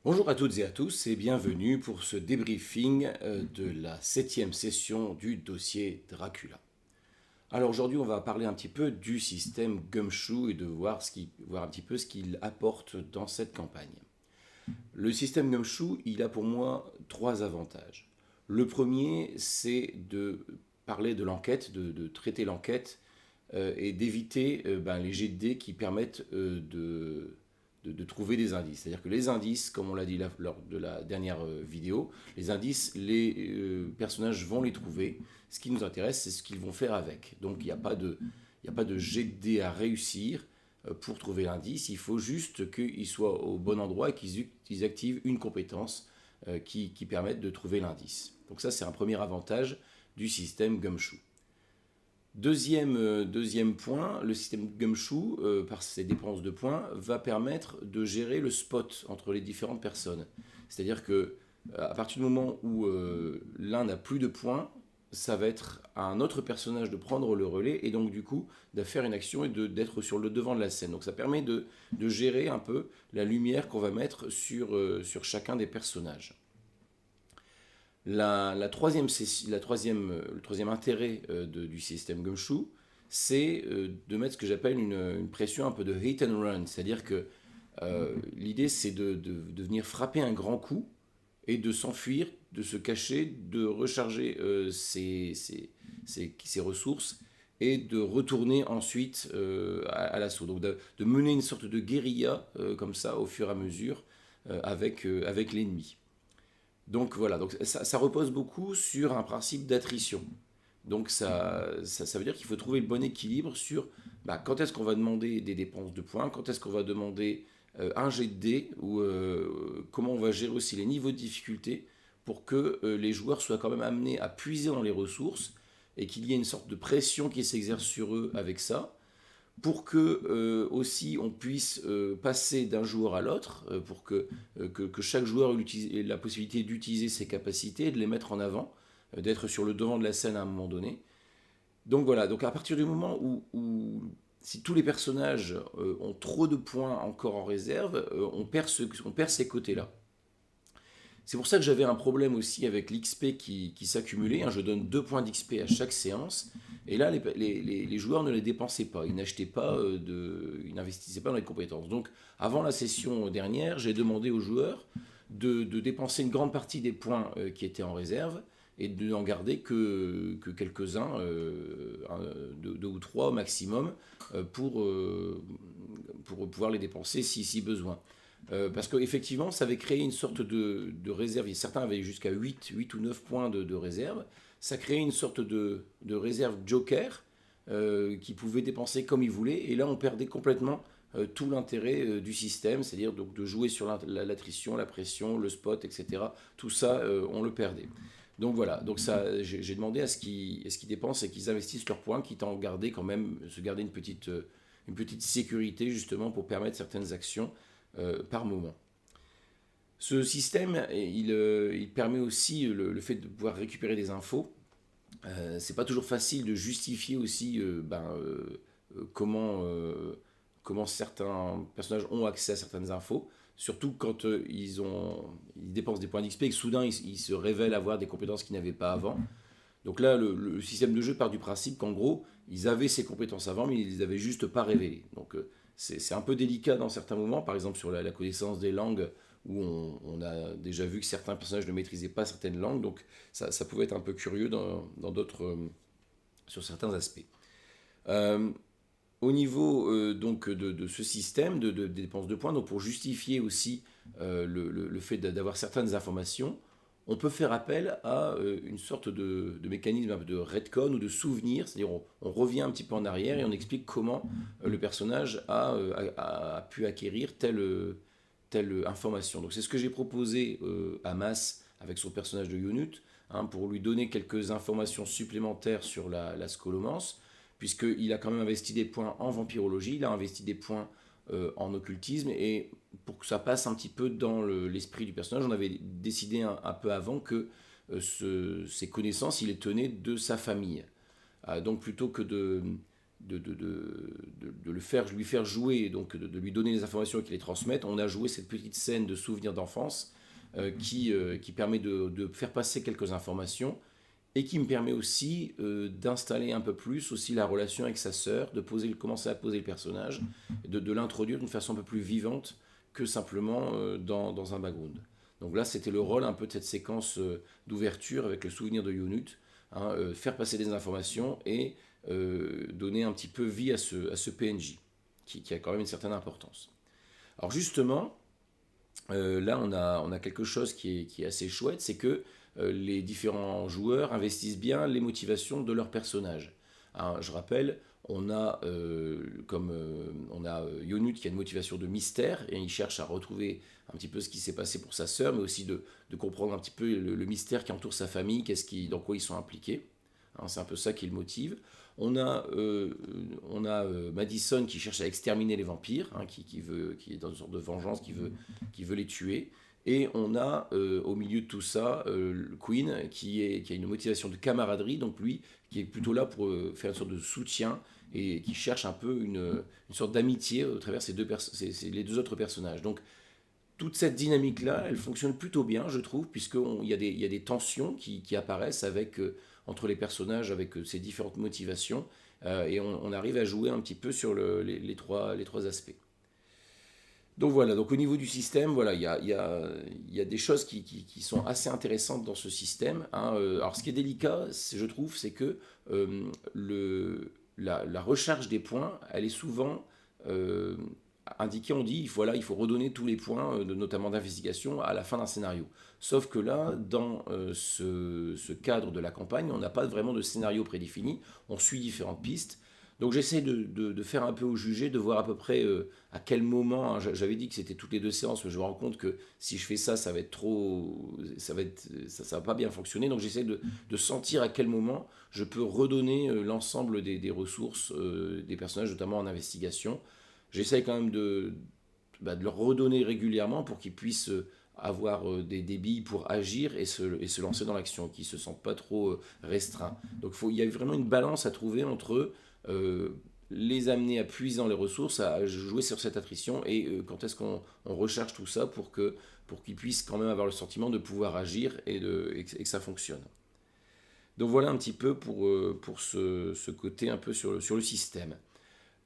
Bonjour à toutes et à tous et bienvenue pour ce débriefing de la septième session du dossier Dracula. Alors aujourd'hui on va parler un petit peu du système Gumshoe et de voir un petit peu ce qu'il apporte dans cette campagne. Le système Gumshoe, il a pour moi trois avantages. Le premier, c'est de parler de l'enquête, de traiter l'enquête et d'éviter les jets de dés qui permettent de trouver des indices. C'est-à-dire que les indices, comme on l'a dit lors de la dernière vidéo, les indices, les personnages vont les trouver. Ce qui nous intéresse, c'est ce qu'ils vont faire avec. Donc il n'y a pas de jet de dés à réussir pour trouver l'indice. Il faut juste qu'ils soient au bon endroit et qu'ils activent une compétence qui permette de trouver l'indice. Donc ça, c'est un premier avantage du système Gumshoe. Deuxième point, le système Gumshoe, par ses dépenses de points, va permettre de gérer le spot entre les différentes personnes. C'est-à-dire que à partir du moment où l'un n'a plus de points, ça va être à un autre personnage de prendre le relais et donc du coup de faire une action et d'être sur le devant de la scène. Donc ça permet de gérer un peu la lumière qu'on va mettre sur chacun des personnages. Le troisième intérêt du système Gumshoe, c'est de mettre ce que j'appelle une pression un peu de hit and run. C'est-à-dire que l'idée, c'est de venir frapper un grand coup et de s'enfuir, de se cacher, de recharger ses ressources et de retourner ensuite à l'assaut. Donc de mener une sorte de guérilla comme ça au fur et à mesure avec l'ennemi. Donc voilà, donc ça repose beaucoup sur un principe d'attrition. Donc ça veut dire qu'il faut trouver le bon équilibre sur quand est-ce qu'on va demander des dépenses de points, quand est-ce qu'on va demander un jet de dés, ou comment on va gérer aussi les niveaux de difficulté pour que les joueurs soient quand même amenés à puiser dans les ressources et qu'il y ait une sorte de pression qui s'exerce sur eux avec ça, pour que aussi on puisse passer d'un joueur à l'autre, pour que chaque joueur ait la possibilité d'utiliser ses capacités, de les mettre en avant, d'être sur le devant de la scène à un moment donné. Donc voilà, donc à partir du moment où si tous les personnages ont trop de points encore en réserve, on perd ces côtés-là. C'est pour ça que j'avais un problème aussi avec l'XP qui s'accumulait, hein. Je donne 2 points d'XP à chaque séance. Et là, les joueurs ne les dépensaient pas. Ils n'achetaient pas, ils n'investissaient pas dans les compétences. Donc, avant la session dernière, j'ai demandé aux joueurs de dépenser une grande partie des points qui étaient en réserve et de n'en garder que quelques-uns, deux ou trois au maximum, pour pouvoir les dépenser si besoin. Parce qu'effectivement, ça avait créé une sorte de réserve. Certains avaient jusqu'à 8 ou 9 points de réserve. Ça créait une sorte de réserve joker qui pouvait dépenser comme ils voulaient. Et là, on perdait complètement tout l'intérêt du système, c'est-à-dire donc de jouer sur l'attrition, la pression, le spot, etc. Tout ça, on le perdait. Donc voilà, donc ça, j'ai demandé à ce qu'ils dépensent et qu'ils investissent leurs points, quitte à en garder quand même, se garder une petite sécurité justement pour permettre certaines actions par moment. Ce système, il permet aussi le fait de pouvoir récupérer des infos. C'est pas toujours facile de justifier aussi comment certains personnages ont accès à certaines infos, surtout quand ils dépensent des points d'XP et que soudain ils se révèlent avoir des compétences qu'ils n'avaient pas avant. Donc là, le système de jeu part du principe qu'en gros, ils avaient ces compétences avant, mais ils ne les avaient juste pas révélées. Donc c'est un peu délicat dans certains moments, par exemple sur la connaissance des langues, où on a déjà vu que certains personnages ne maîtrisaient pas certaines langues, donc ça pouvait être un peu curieux dans d'autres, sur certains aspects. Euh, Au niveau donc de ce système de dépenses de points, donc pour justifier aussi le fait d'avoir certaines informations, on peut faire appel à une sorte de mécanisme de retcon ou de souvenir, c'est-à-dire on revient un petit peu en arrière et on explique comment le personnage a pu acquérir telle information. Donc c'est ce que j'ai proposé à Mas avec son personnage de Yonut, hein, pour lui donner quelques informations supplémentaires sur la scholomance, puisqu'il a quand même investi des points en vampirologie, il a investi des points en occultisme, et pour que ça passe un petit peu dans l'esprit du personnage, on avait décidé un peu avant que ces connaissances, il les tenait de sa famille. Donc plutôt que lui faire jouer, donc de lui donner les informations et qu'il les transmette. On a joué cette petite scène de souvenirs d'enfance qui permet de faire passer quelques informations et qui me permet aussi d'installer un peu plus aussi la relation avec sa sœur, commencer à poser le personnage, de l'introduire d'une façon un peu plus vivante que simplement dans un background. Donc là, c'était le rôle un peu de cette séquence d'ouverture avec le souvenir de Yonut, hein, faire passer des informations et donner un petit peu vie à ce PNJ, qui a quand même une certaine importance. Alors justement, là, on a quelque chose qui est assez chouette, c'est que les différents joueurs investissent bien les motivations de leurs personnages. Hein, je rappelle, on a Yonut qui a une motivation de mystère et il cherche à retrouver un petit peu ce qui s'est passé pour sa sœur, mais aussi de comprendre un petit peu le mystère qui entoure sa famille, dans quoi ils sont impliqués. Hein, c'est un peu ça qui le motive. On a, Madison qui cherche à exterminer les vampires, hein, qui est dans une sorte de vengeance, qui veut les tuer. Et on a au milieu de tout ça Queen qui a une motivation de camaraderie, donc lui qui est plutôt là pour faire une sorte de soutien et qui cherche un peu une sorte d'amitié au travers les deux autres personnages. Donc toute cette dynamique-là, elle fonctionne plutôt bien, je trouve, puisqu'il y a des tensions qui apparaissent entre les personnages, avec ces différentes motivations, et on arrive à jouer un petit peu sur les trois aspects. Donc voilà, donc au niveau du système, voilà, il y a des choses qui sont assez intéressantes dans ce système, hein. Alors ce qui est délicat, je trouve, c'est que la recharge des points, elle est souvent indiquée, on dit, voilà, il faut redonner tous les points, notamment d'investigation, à la fin d'un scénario. Sauf que là, dans ce cadre de la campagne, on n'a pas vraiment de scénario prédéfini, on suit différentes pistes. Donc j'essaie de faire un peu au jugé, de voir à peu près à quel moment, hein, j'avais dit que c'était toutes les 2 séances, mais je me rends compte que si je fais ça, ça va être trop, ça va pas bien fonctionner. Donc j'essaie de sentir à quel moment je peux redonner l'ensemble des ressources des personnages, notamment en investigation. J'essaie quand même de leur redonner régulièrement pour qu'ils puissent avoir des billes pour agir et se lancer dans l'action, qu'ils ne se sentent pas trop restreints. Donc il y a vraiment une balance à trouver entre euh, les amener à puiser dans les ressources, à jouer sur cette attrition et quand est-ce qu'on recherche tout ça pour qu'ils puissent quand même avoir le sentiment de pouvoir agir et que ça fonctionne. Donc voilà un petit peu pour ce côté un peu sur le système.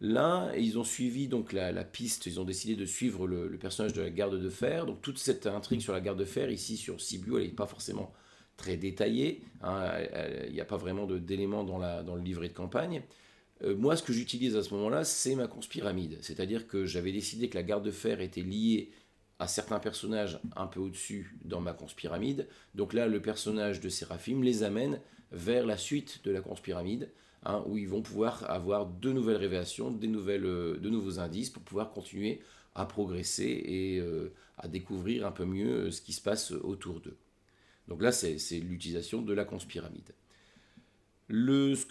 Là, ils ont suivi donc la piste, ils ont décidé de suivre le personnage de la garde de fer. Donc toute cette intrigue sur la garde de fer, ici sur Sibiu, elle n'est pas forcément très détaillée, hein. Il n'y a pas vraiment d'éléments dans le livret de campagne. Moi, ce que j'utilise à ce moment-là, c'est ma conspiramide. C'est-à-dire que j'avais décidé que la garde de fer était liée à certains personnages un peu au-dessus dans ma conspiramide. Donc là, le personnage de Séraphim les amène vers la suite de la conspiramide, hein, où ils vont pouvoir avoir de nouvelles révélations, de nouveaux indices pour pouvoir continuer à progresser et à découvrir un peu mieux ce qui se passe autour d'eux. Donc là, c'est l'utilisation de la conspiramide. Ce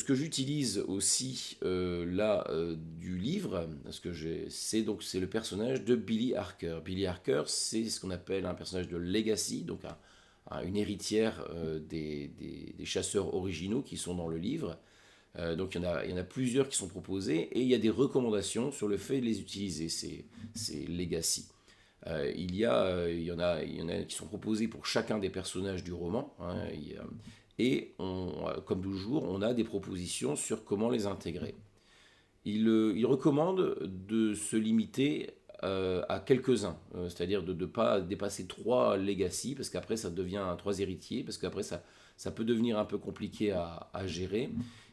que j'utilise aussi du livre, c'est le personnage de Billy Harker. Billy Harker, c'est ce qu'on appelle un personnage de legacy, donc une héritière des chasseurs originaux qui sont dans le livre. Donc il y en a plusieurs qui sont proposés et il y a des recommandations sur le fait de les utiliser, ces legacy. Il y en a qui sont proposés pour chacun des personnages du roman, hein. Comme toujours, on a des propositions sur comment les intégrer. Il recommande de se limiter à quelques-uns, c'est-à-dire de ne pas dépasser 3 legacy, parce qu'après ça devient 3 héritiers, parce qu'après ça peut devenir un peu compliqué à gérer.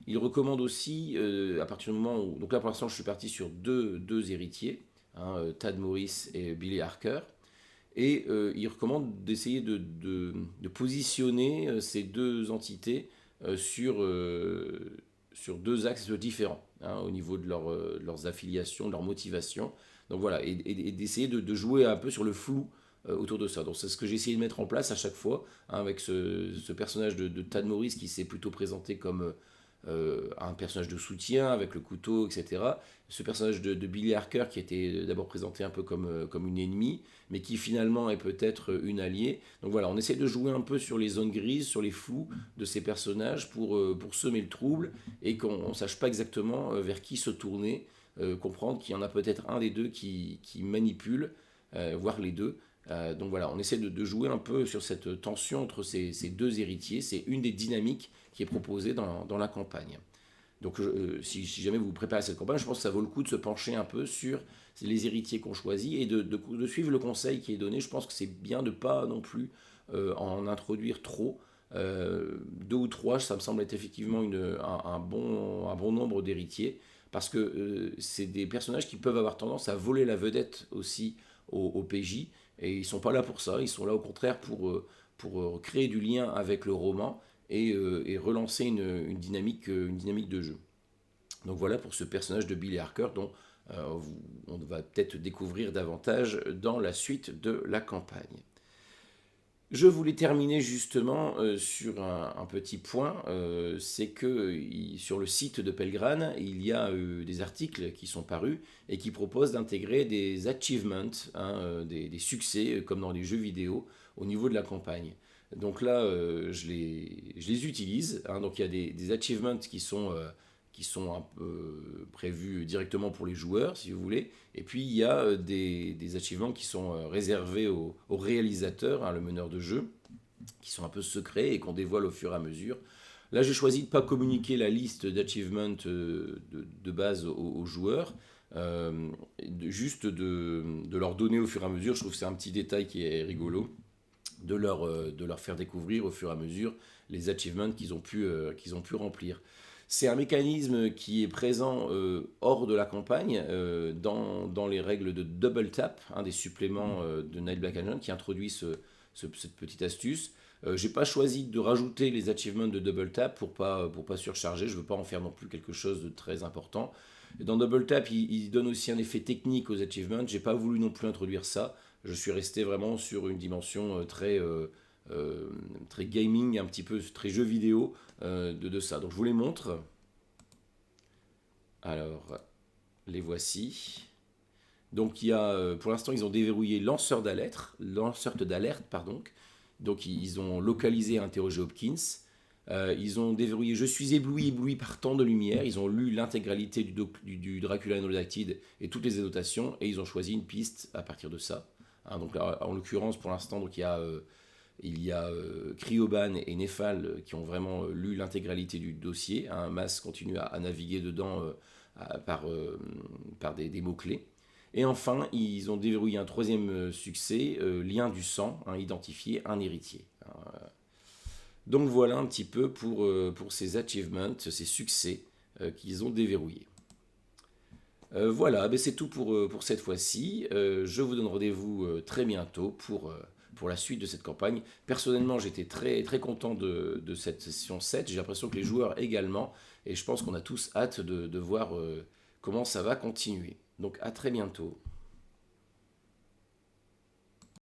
Il recommande aussi, à partir du moment où... Donc là pour l'instant je suis parti sur deux héritiers, hein, Tad Morris et Billy Harker. Et il recommande d'essayer de positionner ces deux entités sur 2 axes différents, hein, au niveau de leurs affiliations, de leurs motivations. Donc voilà, et d'essayer de jouer un peu sur le flou autour de ça. Donc c'est ce que j'ai essayé de mettre en place à chaque fois, hein, avec ce personnage de Tad Morris qui s'est plutôt présenté comme un personnage de soutien avec le couteau, etc. Ce personnage de Billy Harker qui était d'abord présenté un peu comme une ennemie, mais qui finalement est peut-être une alliée. Donc voilà, on essaie de jouer un peu sur les zones grises, sur les flous de ces personnages pour semer le trouble et qu'on ne sache pas exactement vers qui se tourner, comprendre qu'il y en a peut-être un des deux qui manipule, voire les deux. Donc voilà, on essaie de jouer un peu sur cette tension entre ces deux héritiers. C'est une des dynamiques qui est proposée dans la campagne. Donc si jamais vous vous préparez à cette campagne, je pense que ça vaut le coup de se pencher un peu sur les héritiers qu'on choisit et de suivre le conseil qui est donné. Je pense que c'est bien de ne pas non plus en introduire trop. Deux ou trois, ça me semble être effectivement un bon nombre d'héritiers, parce que c'est des personnages qui peuvent avoir tendance à voler la vedette aussi au PJ, et ils ne sont pas là pour ça, ils sont là au contraire pour créer du lien avec le roman et relancer une dynamique de jeu. Donc voilà pour ce personnage de Billy Harker dont on va peut-être découvrir davantage dans la suite de la campagne. Je voulais terminer justement sur un petit point, c'est que sur le site de Pelgrane, il y a des articles qui sont parus et qui proposent d'intégrer des achievements, hein, des succès, comme dans les jeux vidéo, au niveau de la campagne. Donc là, je les utilise, hein, donc il y a des achievements qui sont un peu prévus directement pour les joueurs, si vous voulez. Et puis il y a des achievements qui sont réservés aux réalisateurs, hein, le meneur de jeu, qui sont un peu secrets et qu'on dévoile au fur et à mesure. Là, j'ai choisi de ne pas communiquer la liste d'achievements de base aux joueurs, juste de leur donner au fur et à mesure. Je trouve que c'est un petit détail qui est rigolo, de leur faire découvrir au fur et à mesure les achievements qu'ils ont pu remplir. C'est un mécanisme qui est présent hors de la campagne, dans les règles de double tap, des suppléments de Night Black Agent qui introduit cette petite astuce. J'ai pas choisi de rajouter les achievements de double tap pour pas surcharger, je veux pas en faire non plus quelque chose de très important. Et dans double tap, il donne aussi un effet technique aux achievements, j'ai pas voulu non plus introduire ça, je suis resté vraiment sur une dimension très gaming, un petit peu très jeu vidéo de ça. Donc je vous les montre. Alors, les voici. Donc il y a, pour l'instant, ils ont déverrouillé lanceur d'alerte, pardon. Donc ils ont localisé et interrogé Hopkins. Ils ont déverrouillé Je suis ébloui par tant de lumière. Ils ont lu l'intégralité du Dracula Unredacted et toutes les annotations et ils ont choisi une piste à partir de ça. Hein, donc là, en l'occurrence, pour l'instant, donc il y a Cryoban et Nefal qui ont vraiment lu l'intégralité du dossier. Hein, Mas continue à naviguer dedans par des mots-clés. Et enfin, ils ont déverrouillé un troisième succès, lien du sang, hein, identifier un héritier. Donc voilà un petit peu pour ces achievements, ces succès qu'ils ont déverrouillés. Voilà, ben c'est tout pour cette fois-ci. Je vous donne rendez-vous très bientôt pour la suite de cette campagne. Personnellement, j'étais très, très content de cette session 7. J'ai l'impression que les joueurs également. Et je pense qu'on a tous hâte de voir comment ça va continuer. Donc à très bientôt.